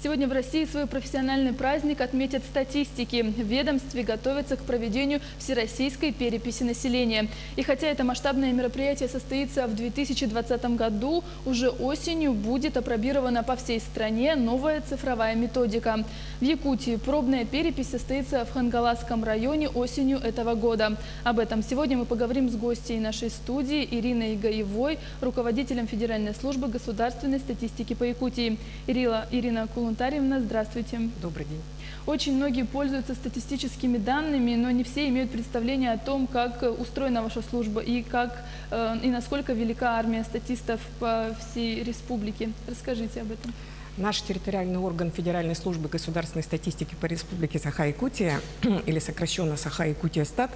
Сегодня в России свой профессиональный праздник отметят статистики. В ведомстве готовятся к проведению всероссийской переписи населения. И хотя это масштабное мероприятие состоится в 2020 году, уже осенью будет опробирована по всей стране новая цифровая методика. В Якутии пробная перепись состоится в Хангаласском районе осенью этого года. Об этом сегодня мы поговорим с гостьей нашей студии Ириной Гаевой, руководителем Федеральной службы государственной статистики по Якутии. Ирина Кулунтарьевна, здравствуйте. Добрый день. Очень многие пользуются статистическими данными, но не все имеют представление о том, как устроена ваша служба и насколько велика армия статистов по всей республике. Расскажите об этом. Наш территориальный орган Федеральной службы государственной статистики по Республике Саха-Якутия, или сокращенно Саха-Якутия-Стат,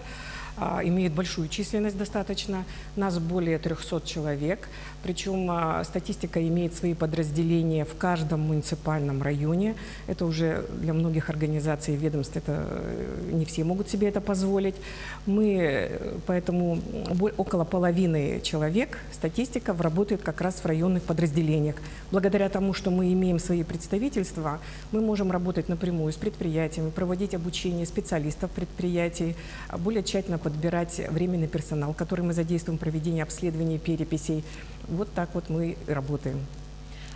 имеет большую численность достаточно, нас более 300 человек, причем статистика имеет свои подразделения в каждом муниципальном районе. Это уже для многих организаций и ведомств, не все могут себе это позволить. Поэтому около половины человек, статистиков, работает как раз в районных подразделениях. Благодаря тому, что мы имеем свои представительства, мы можем работать напрямую с предприятиями, проводить обучение специалистов предприятий, более тщательно подбирать временный персонал, который мы задействуем в проведении обследований и переписей. Вот так вот мы и работаем.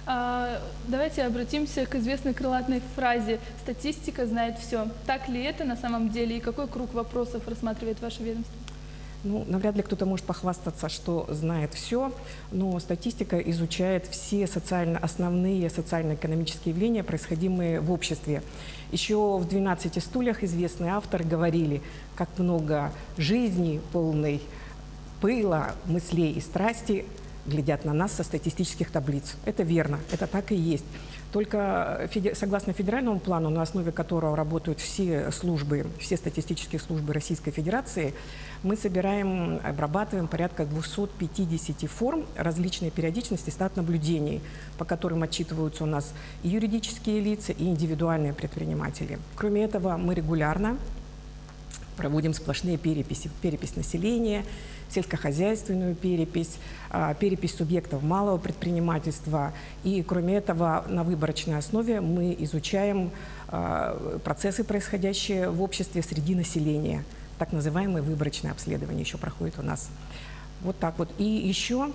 Давайте обратимся к известной крылатой фразе «статистика знает все». Так ли это на самом деле и какой круг вопросов рассматривает ваше ведомство? Навряд ли кто-то может похвастаться, что знает все, но статистика изучает все основные социально-экономические явления, происходимые в обществе. Еще в «12 стульях» известный автор говорили, как много жизни, полной пыла, мыслей и страсти глядят на нас со статистических таблиц. Это верно, это так и есть. Только согласно федеральному плану, на основе которого работают все статистические службы Российской Федерации, мы собираем, обрабатываем порядка 250 форм различной периодичности статнаблюдений, по которым отчитываются у нас и юридические лица, и индивидуальные предприниматели. Кроме этого, мы регулярно проводим сплошные переписи. Перепись населения, сельскохозяйственную перепись, перепись субъектов малого предпринимательства. И кроме этого, на выборочной основе мы изучаем процессы, происходящие в обществе среди населения. Так называемые выборочные обследования еще проходят у нас. Вот так вот. И еще,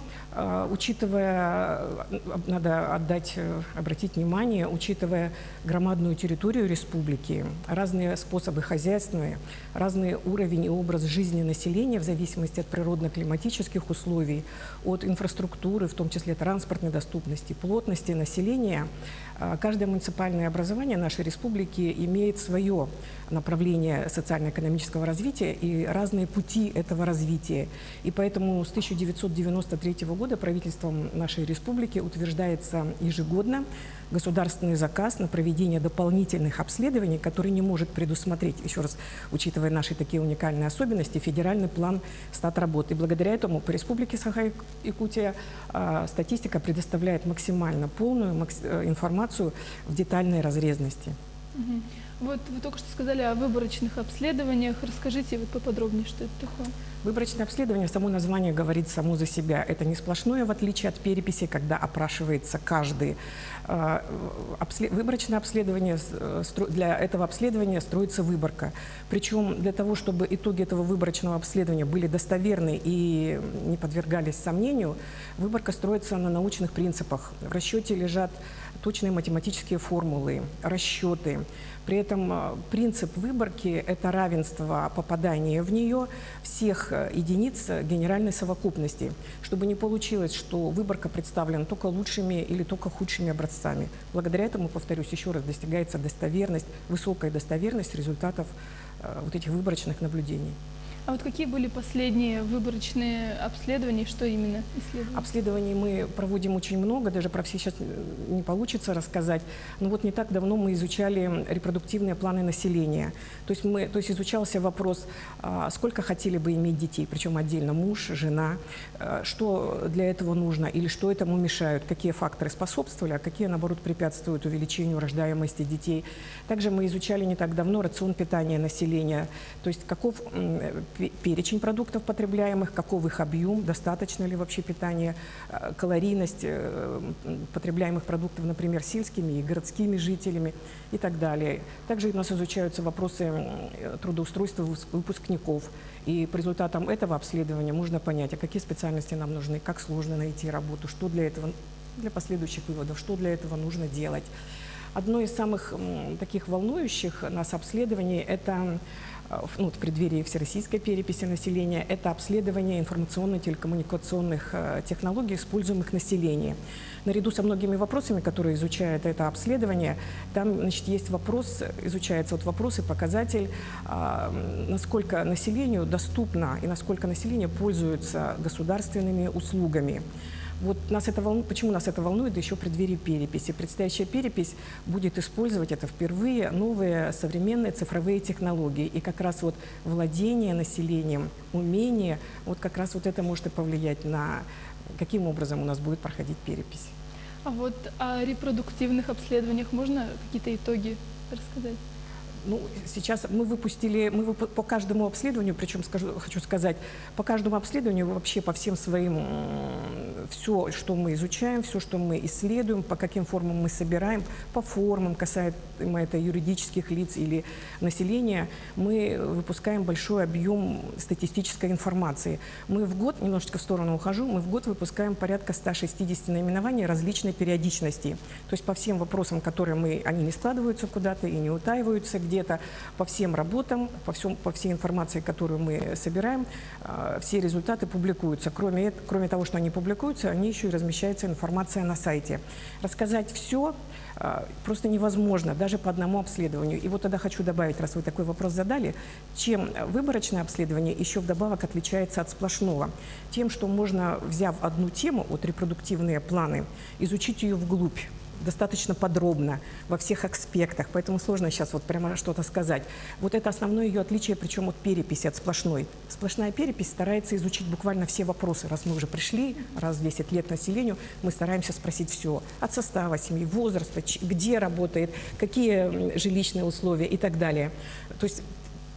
надо обратить внимание, учитывая громадную территорию республики, разные способы хозяйственные, разный уровень и образ жизни населения в зависимости от природно-климатических условий, от инфраструктуры, в том числе транспортной доступности, плотности населения, каждое муниципальное образование нашей республики имеет свое направление социально-экономического развития и разные пути этого развития. И поэтому с 1993 года правительством нашей республики утверждается ежегодно государственный заказ на проведение дополнительных обследований, который не может предусмотреть, еще раз, учитывая наши такие уникальные особенности, федеральный план статработы. И благодаря этому по Республике Саха-Якутия статистика предоставляет максимально полную информацию в детальной разрезности. Вот вы только что сказали о выборочных обследованиях. Расскажите поподробнее, что это такое. Выборочное обследование, само название говорит само за себя. Это не сплошное, в отличие от переписи, когда опрашивается каждый. Выборочное обследование, для этого обследования строится выборка. Причем для того, чтобы итоги этого выборочного обследования были достоверны и не подвергались сомнению, выборка строится на научных принципах. В расчете лежат точные математические формулы, расчеты. При этом принцип выборки – это равенство попадания в нее всех единиц генеральной совокупности, чтобы не получилось, что выборка представлена только лучшими или только худшими образцами. Благодаря этому, повторюсь еще раз, достигается достоверность, высокая достоверность результатов вот этих выборочных наблюдений. А вот какие были последние выборочные обследования, что именно исследовали? Обследований мы проводим очень много, даже про все сейчас не получится рассказать. Но вот не так давно мы изучали репродуктивные планы населения. То есть изучался вопрос, сколько хотели бы иметь детей, причем отдельно муж, жена, что для этого нужно или что этому мешают, какие факторы способствовали, а какие, наоборот, препятствуют увеличению рождаемости детей. Также мы изучали не так давно рацион питания населения, то есть каков перечень продуктов потребляемых, каков их объем, достаточно ли вообще питания, калорийность потребляемых продуктов, например, сельскими и городскими жителями и так далее. Также у нас изучаются вопросы трудоустройства выпускников. И по результатам этого обследования можно понять, а какие специальности нам нужны, как сложно найти работу, что для этого, для последующих выводов, что для этого нужно делать. Одно из самых таких волнующих нас обследований – это в преддверии всероссийской переписи населения, это обследование информационно-телекоммуникационных технологий, используемых населением. Наряду со многими вопросами, которые изучает это обследование, там, значит, есть вопрос, изучается вопрос и показатель, насколько населению доступно и насколько население пользуется государственными услугами. Вот нас это волнует, почему нас это волнует еще в преддверии переписи. Предстоящая перепись будет использовать это впервые новые современные цифровые технологии. И как раз владение населением, умение, как раз это может и повлиять на каким образом у нас будет проходить перепись. А о репродуктивных обследованиях можно какие-то итоги рассказать? Сейчас мы по каждому обследованию, причем хочу сказать, по каждому обследованию вообще по всем своим, все, что мы изучаем, все, что мы исследуем, по каким формам мы собираем, по формам, касаемо это юридических лиц или населения, мы выпускаем большой объем статистической информации. Мы в год, немножечко в сторону ухожу, мы в год выпускаем порядка 160 наименований различной периодичности. То есть по всем вопросам, которые они не складываются куда-то и не утаиваются где-то, по всем работам, по всей информации, которую мы собираем, все результаты публикуются. Кроме того, что они публикуются, они еще и размещается информация на сайте. Рассказать все просто невозможно, даже по одному обследованию. И тогда хочу добавить, раз вы такой вопрос задали, чем выборочное обследование еще вдобавок отличается от сплошного? Тем, что можно, взяв одну тему, репродуктивные планы, изучить ее вглубь, достаточно подробно, во всех аспектах, поэтому сложно сейчас прямо что-то сказать. Это основное ее отличие, причем от переписи, от сплошной. Сплошная перепись старается изучить буквально все вопросы. Раз мы уже пришли, раз в 10 лет населению, мы стараемся спросить все. От состава семьи, возраста, где работает, какие жилищные условия и так далее. То есть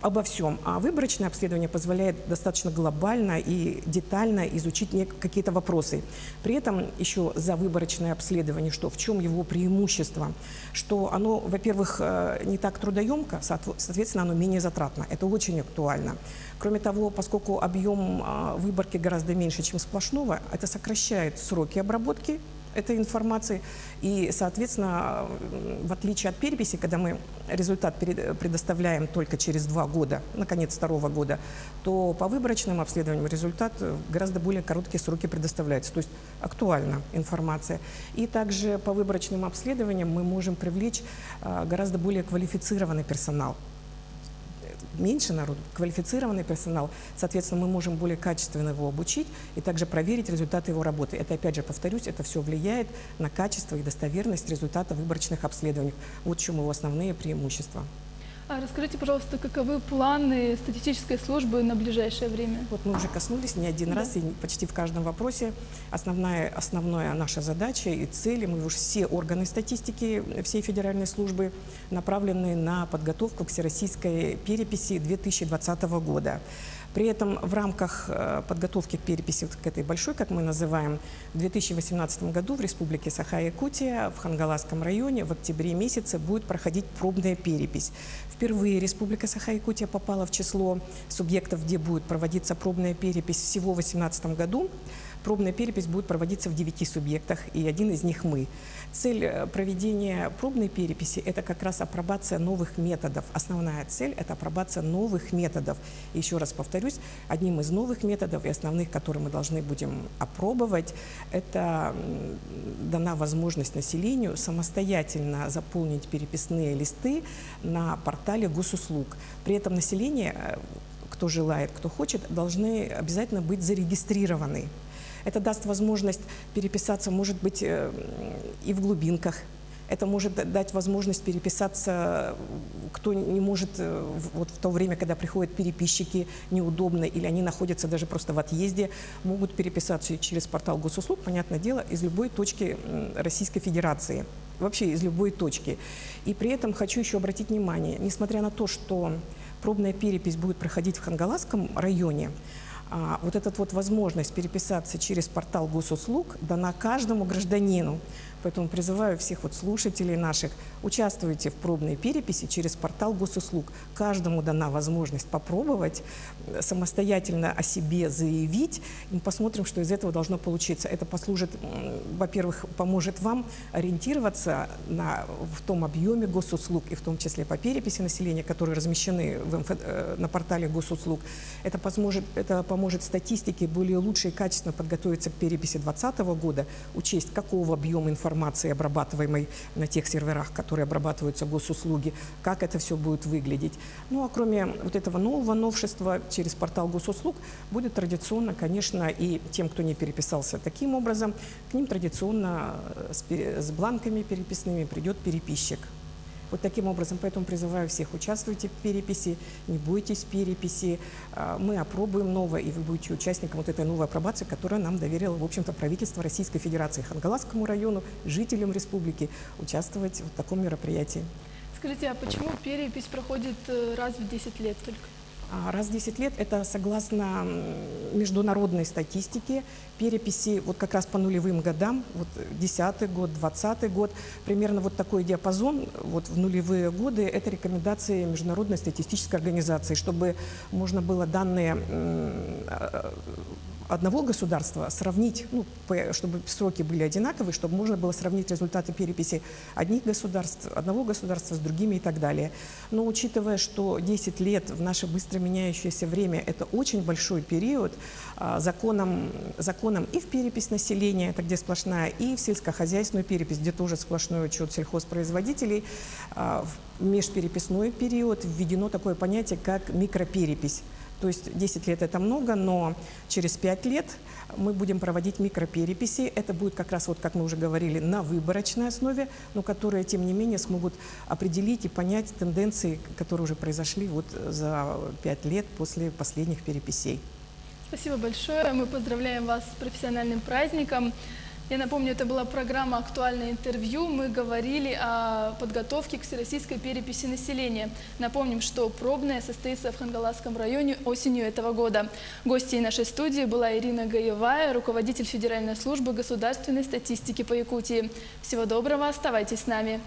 обо всем. А выборочное обследование позволяет достаточно глобально и детально изучить какие-то вопросы. При этом еще за выборочное обследование, в чем его преимущество? Что оно, во-первых, не так трудоемко, соответственно, оно менее затратно. Это очень актуально. Кроме того, поскольку объем выборки гораздо меньше, чем сплошного, это сокращает сроки обработки этой информации. И, соответственно, в отличие от переписи, когда мы результат предоставляем только через 2 года, наконец, 2-го года, то по выборочным обследованиям результат в гораздо более короткие сроки предоставляется. То есть актуальна информация. И также по выборочным обследованиям мы можем привлечь гораздо более квалифицированный персонал. Меньше народу, квалифицированный персонал, соответственно, мы можем более качественно его обучить и также проверить результаты его работы. Это, опять же, повторюсь, это все влияет на качество и достоверность результата выборочных обследований. Вот в чем его основные преимущества. Расскажите, пожалуйста, каковы планы статистической службы на ближайшее время? Мы уже коснулись не один раз и почти в каждом вопросе. Основная наша задача и цели, мы уже все органы статистики всей федеральной службы направлены на подготовку к всероссийской переписи 2020 года. При этом в рамках подготовки к переписи, к этой большой, как мы называем, в 2018 году в Республике Саха-Якутия в Хангаласском районе в октябре месяце будет проходить пробная перепись. Впервые Республика Саха-Якутия попала в число субъектов, где будет проводиться пробная перепись всего в 2018 году. Пробная перепись будет проводиться в 9 субъектах, и один из них мы. Цель проведения пробной переписи – это как раз апробация новых методов. Основная цель – это апробация новых методов. И еще раз повторюсь, одним из новых методов и основных, которые мы должны будем опробовать, это дана возможность населению самостоятельно заполнить переписные листы на портале госуслуг. При этом население, кто желает, кто хочет, должны обязательно быть зарегистрированы. Это даст возможность переписаться, может быть, и в глубинках. Это может дать возможность переписаться, кто не может в то время, когда приходят переписчики, неудобно, или они находятся даже просто в отъезде, могут переписаться через портал госуслуг, понятное дело, из любой точки Российской Федерации. Вообще из любой точки. И при этом хочу еще обратить внимание, несмотря на то, что пробная перепись будет проходить в Хангаласском районе, вот эта вот возможность переписаться через портал госуслуг дана каждому гражданину. Поэтому призываю всех вот слушателей наших, участвуйте в пробной переписи через портал госуслуг. Каждому дана возможность попробовать, самостоятельно о себе заявить. И мы посмотрим, что из этого должно получиться. Это послужит, во-первых, поможет вам ориентироваться в том объеме госуслуг, и в том числе по переписи населения, которые размещены на портале госуслуг. Это поможет статистике более лучше и качественно подготовиться к переписи 2020 года, учесть, какого объема информации обрабатываемой на тех серверах, которые обрабатываются госуслуги, как это все будет выглядеть. Ну а кроме вот этого нового новшества через портал госуслуг будет традиционно, конечно, и тем, кто не переписался таким образом, к ним традиционно с бланками переписными придет переписчик. Вот таким образом, поэтому призываю всех, участвуйте в переписи, не бойтесь переписи. Мы опробуем новое, и вы будете участником вот этой новой апробации, которую нам доверило, в общем-то, правительство Российской Федерации, Хангаласскому району, жителям республики участвовать в таком мероприятии. Скажите, а почему перепись проходит раз в 10 лет только? Раз в 10 лет – это согласно международной статистике переписи вот как раз по нулевым годам, вот 10-й год, 20-й год, примерно вот такой диапазон вот в нулевые годы – это рекомендации Международной статистической организации, чтобы можно было данные одного государства сравнить, ну, чтобы сроки были одинаковые, чтобы можно было сравнить результаты переписи одного государства с другими и так далее. Но учитывая, что 10 лет в наше быстро меняющееся время – это очень большой период, законом и в перепись населения, это где сплошная, и в сельскохозяйственную перепись, где тоже сплошной учет сельхозпроизводителей, в межпереписной период введено такое понятие, как микроперепись. То есть 10 лет – это много, но через 5 лет мы будем проводить микропереписи. Это будет как раз, вот, как мы уже говорили, на выборочной основе, но которые, тем не менее, смогут определить и понять тенденции, которые уже произошли вот за 5 лет после последних переписей. Спасибо большое. Мы поздравляем вас с профессиональным праздником. Я напомню, это была программа «Актуальное интервью». Мы говорили о подготовке к всероссийской переписи населения. Напомним, что пробная состоится в Хангаласском районе осенью этого года. Гостьей нашей студии была Ирина Гаевая, руководитель Федеральной службы государственной статистики по Якутии. Всего доброго, оставайтесь с нами.